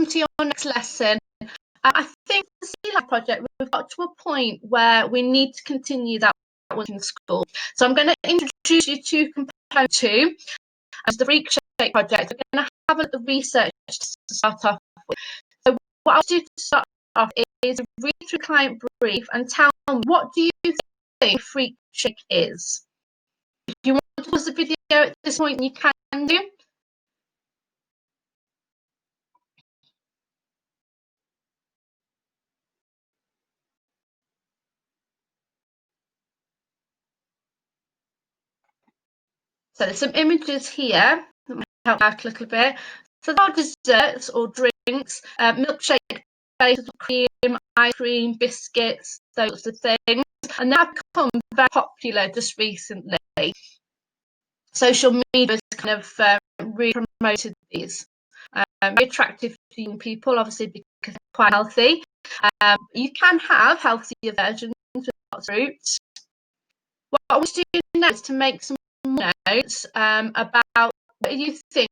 to your next lesson. I think the Sea Life project, we've got to a point where we need to continue that one in school. So I'm going to introduce you to component 2 as the Freak Shape project. We're going to have a research to start off with. So what I'll do to start off is read through client brief and tell me, what do you think Freak Shape is? If you want to pause the video at this point, you can do. So there's some images here that might help out a little bit. So there are desserts or drinks, milkshake based with cream, ice cream, biscuits, those sorts of things. And that become very popular just recently. Social media has kind of really promoted these. Very attractive to young people, obviously, because they're quite healthy. You can have healthier versions with lots of fruits. What I want to do now is to make some notes about what you think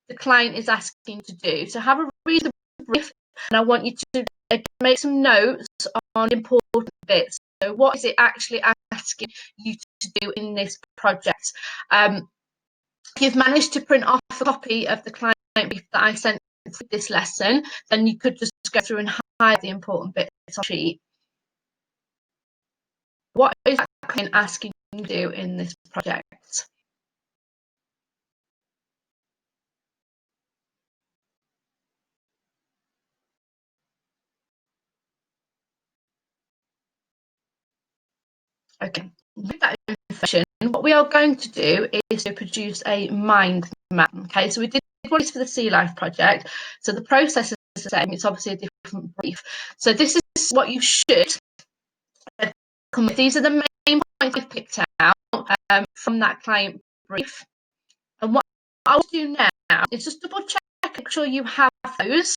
the client is asking to do. So have a read the brief, and I want you to make some notes on important bits. So what is it actually asking you to do in this project? If you've managed to print off a copy of the client brief that I sent for this lesson, then you could just go through and highlight the important bits on the sheet. What is that client asking you to do in this project? Okay, with that information, what we are going to do is to produce a mind map. Okay, so we did one for the Sea Life project. So the process is the same, it's obviously a different brief. So this is what you should come with. These are the main points I've picked out from that client brief. And what I'll do now is just double check, make sure you have those.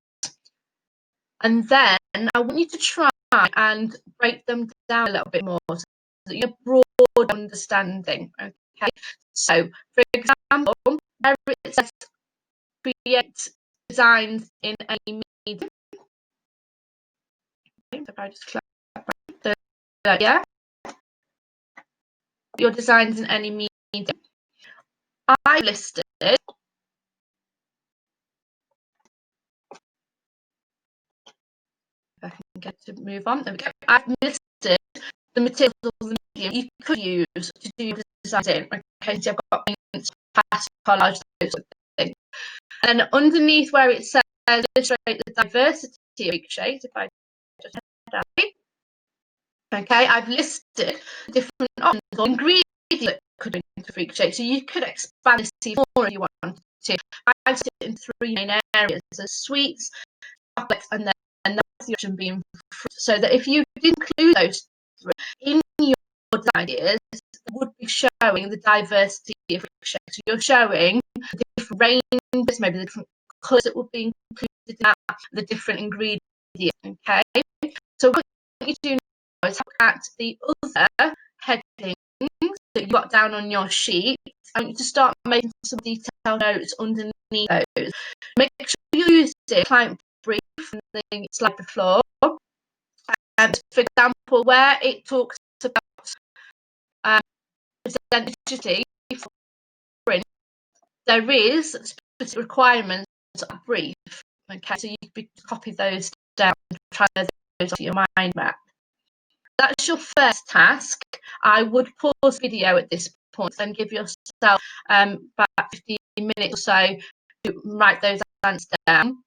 And then I want you to try and break them down a little bit more so that you have broad understanding. Okay, so for example, there it says create designs in any medium. If I just click yeah, your designs in any medium. I listed I can get to move on. There we go. I've listed the materials of the medium you could use to do the designs in. Okay, so I've got paints, pastel, collage, those sort of things. And underneath where it says illustrate the diversity of Freak Shapes, if I just head out, okay, I've listed different options or ingredients that could go into Freak Shape. So you could expand this even more if you want to. I've set it in 3 main areas: there's sweets, chocolates, and then the option being fruit, so that if you include those three in your design ideas, it would be showing the diversity of Freak Shapes. So you're showing the different ranges, maybe the different colours that would be included in that, the different ingredients. Okay, so what you do now is look at the other headings that you got down on your sheet. I want you to start making some detailed notes underneath those. Make sure you use the client brief from the slide before. For example, where it talks about identity for print, there is specific requirements of brief. Okay, so you could copy those down and try those onto your mind map. That's your first task. I would pause video at this point and give yourself about 15 minutes or so to write those answers down.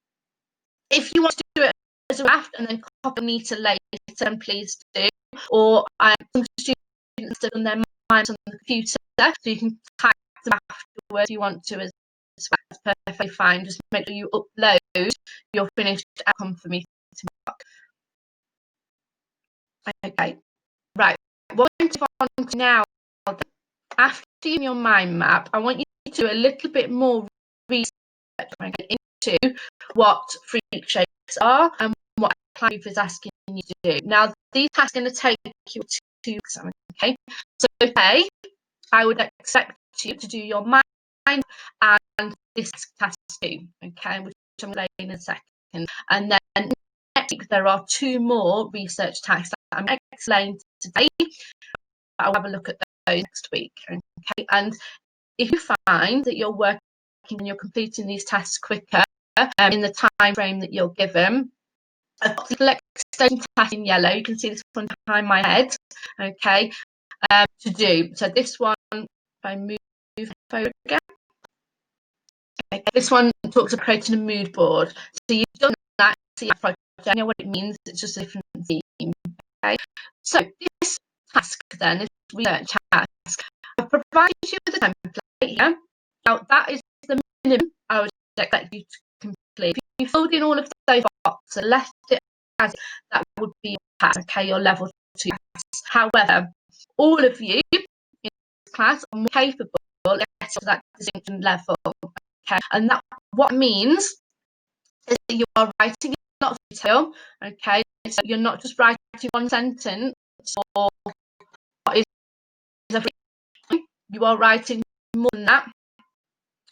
If you want to do it as a draft and then copy Anita later, then please do. Or some students have done their minds on the computer, so you can type them afterwards if you want to as well. That's perfectly fine. Just make sure you upload your finished outcome for me to mark. Okay, right. What I'm going to move on to now, after doing your mind map, I want you to do a little bit more research into what Freak Shapes are and what client is asking you to do. Now, these tasks are going to take you 2 weeks. Okay, so okay, I would expect you to do your mind and this task too. Okay, which I'm going to explain in a second. And then next week there are 2 more research tasks that I'm explaining today. I'll have a look at those next week. Okay, and if you find that you're working and you're completing these tasks quicker in the time frame that you're given, I've got the extension task in yellow. You can see this one behind my head. Okay, to do. So this one, if I move forward again. Okay, this one talks about creating a mood board. So you've done that, see project, you know what it means, it's just a different theme. Okay, so this task then, this research task, I've provided you with a template here. Now that is the minimum I would expect you to complete. If you filled in all of those boxes and left it as that would be your pass, okay, your level 2 pass. However, all of you in this class are more capable of getting to that distinction level. Okay, and that what it means is that you are writing in lots of detail. Okay, so you're not just writing one sentence or what is everything. You are writing more than that.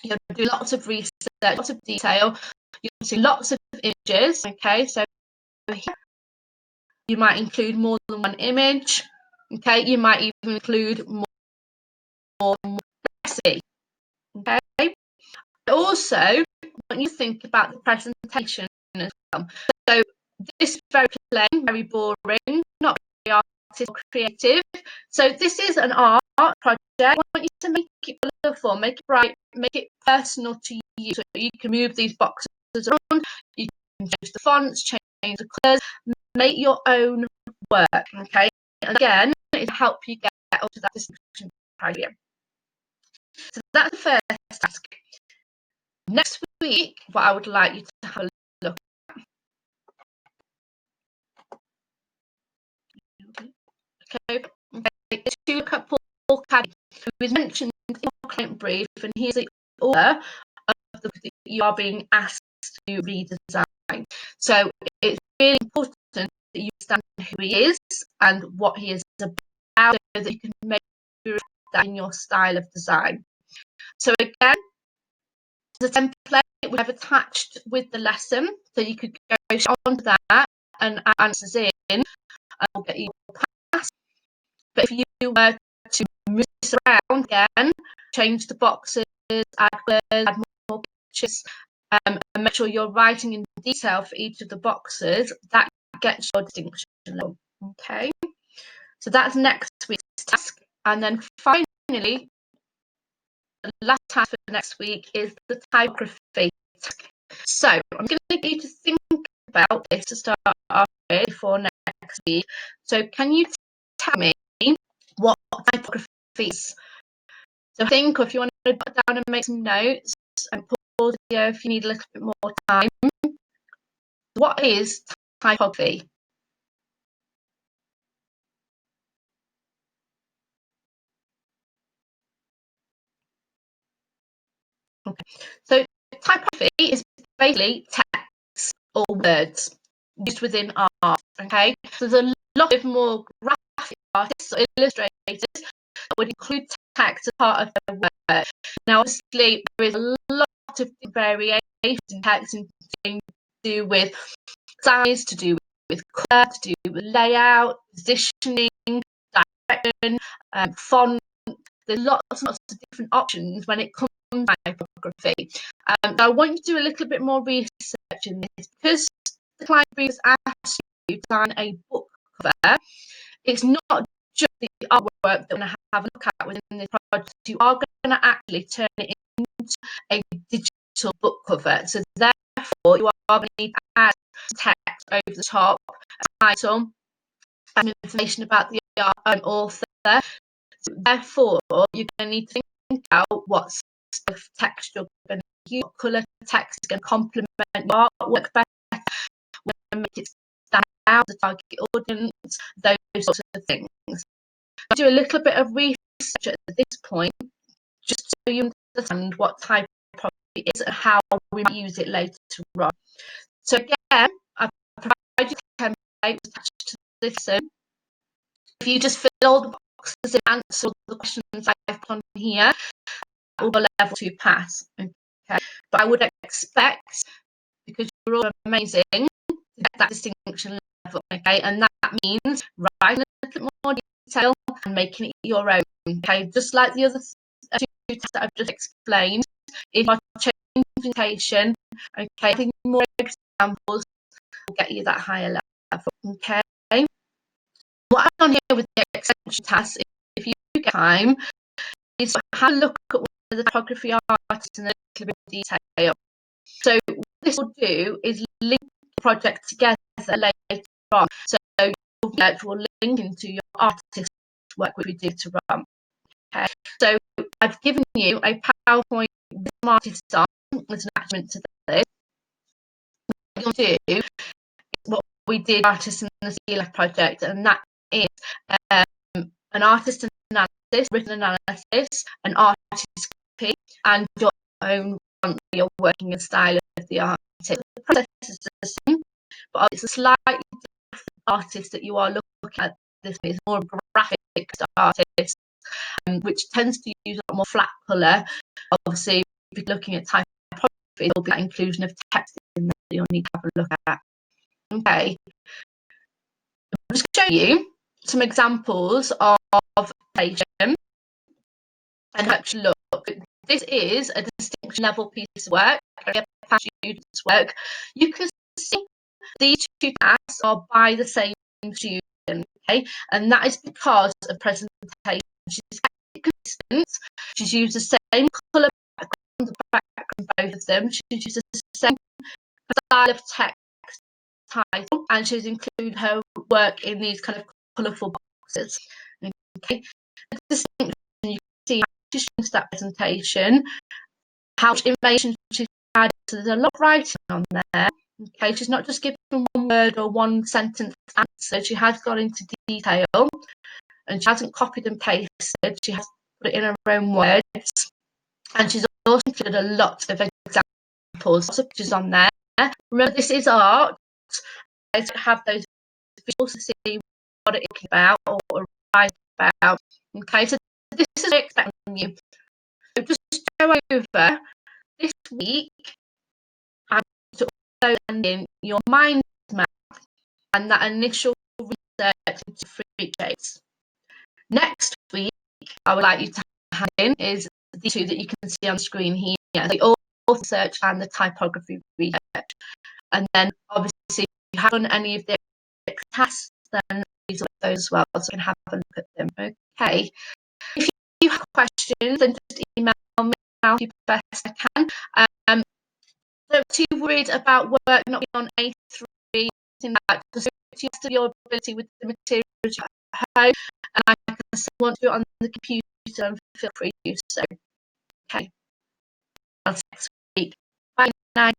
You're doing lots of research, lots of detail. You're using lots of images. Okay, so here you might include more than one image. Okay, you might even include more recipe. Okay. Also, when you think about the presentation as well. So this is very plain, very boring, not very artistic or creative. So this is an art project. I want you to make it colourful, make it bright, make it personal to you. So you can move these boxes around, you can change the fonts, change the colours, make your own work. Okay. And again, it'll help you get up to that distinction criteria. So that's the first task. Next week, what I would like you to have a look at. Okay, to look at Paul Caddy, who is mentioned in your client brief, and he's the author of the book that you are being asked to redesign. So it's really important that you understand who he is and what he is about, so that you can make that in your style of design. So again, the template we have attached with the lesson, so you could go on to that and add answers in, and we'll get you a pass. But if you were to move this around again, change the boxes, add words, add more pictures, and make sure you're writing in detail for each of the boxes, that gets your distinction level. Okay, so that's next week's task. And then finally, the last task for next week is the typography task. So I'm going to get you to think about this to start off with for next week. So can you tell me what typography is? So think, or if you want to put down and make some notes and pause the video if you need a little bit more time. What is typography? Okay, so typography is basically text or words used within art. Okay, so there's a lot of more graphic artists or illustrators that would include text as part of their work. Now, obviously, there is a lot of variation in text to do with size, to do with colour, to do with layout, positioning, direction, font. There's lots and lots of different options when it comes to typography. So I want you to do a little bit more research in this, because the client briefs ask you to design a book cover. It's not just the artwork that we're going to have a look at within this project. You are going to actually turn it into a digital book cover. So therefore, you are going to need to add text over the top, a title, and information about the author. So therefore, you're going to need to think out what sort of text you're going to use, what colour text is going to complement your artwork better, we're going to make it stand out, the target audience, those sorts of things. I do a little bit of research at this point, just so you understand what typography is and how we might use it later on. So again, I've provided a template attached to this. If you just fill all the boxes and answer all the questions I've put on here, that will be a level 2 pass. Okay, but I would expect, because all amazing to get that distinction level, okay? And that means writing a little more detail and making it your own, okay? Just like the other two tests that I've just explained, if you're changing communication, okay, adding more examples will get you that higher level, okay? What I've done here with the extension task, if you get time, is have a look at one of the typography artists in a little bit of detail. So what this will do is link the project together later on. So your project will link into your artist work which we did to run. Okay. So I've given you a PowerPoint with some artists on as an attachment to this. What you'll do is what we did artists in the CLF project, and that is an artist analysis, written analysis, an artist copy, and your own your working and style of the artist. The process is the same, but it's a slightly different artist that you are looking at. This is more graphic artist, which tends to use a lot more flat colour. Obviously, if you're looking at typography, there'll be that inclusion of text in there that you'll need to have a look at. Okay, I'll just show you some examples of page and actually look. This is a distinction level piece of work, a student's work. You can see these two tasks are by the same student, okay, and that is because of presentation. She's consistent. She's used the same colour background, both of them. She's used the same style of text title, and she's included her work in these kind of colourful boxes. Okay, the distinction, you can see how she's changed that presentation, how much information she's added. So there's a lot of writing on there. Okay, she's not just given one word or one sentence answer. She has gone into detail, and she hasn't copied and pasted. She has put it in her own words, and she's also included a lot of examples, lots of pictures on there. Remember, this is art. I have those visuals to see what it is about or write about. Okay, so this is what I expect from you. So just go over this week and to also send in your mind map and that initial research into free shapes. Next week, I would like you to hand in is the two that you can see on screen here, the author search and the typography research. And then obviously, if you haven't done any of the tasks, then these are those as well, so you can have a look at them. Okay. If you have questions, then just email me. I'll do the best I can. Don't be too worried about work not being on A3, that just to your ability with the materials you have at home, and I can want to do it on the computer, and feel free to do so. Okay. Until next week. Bye now.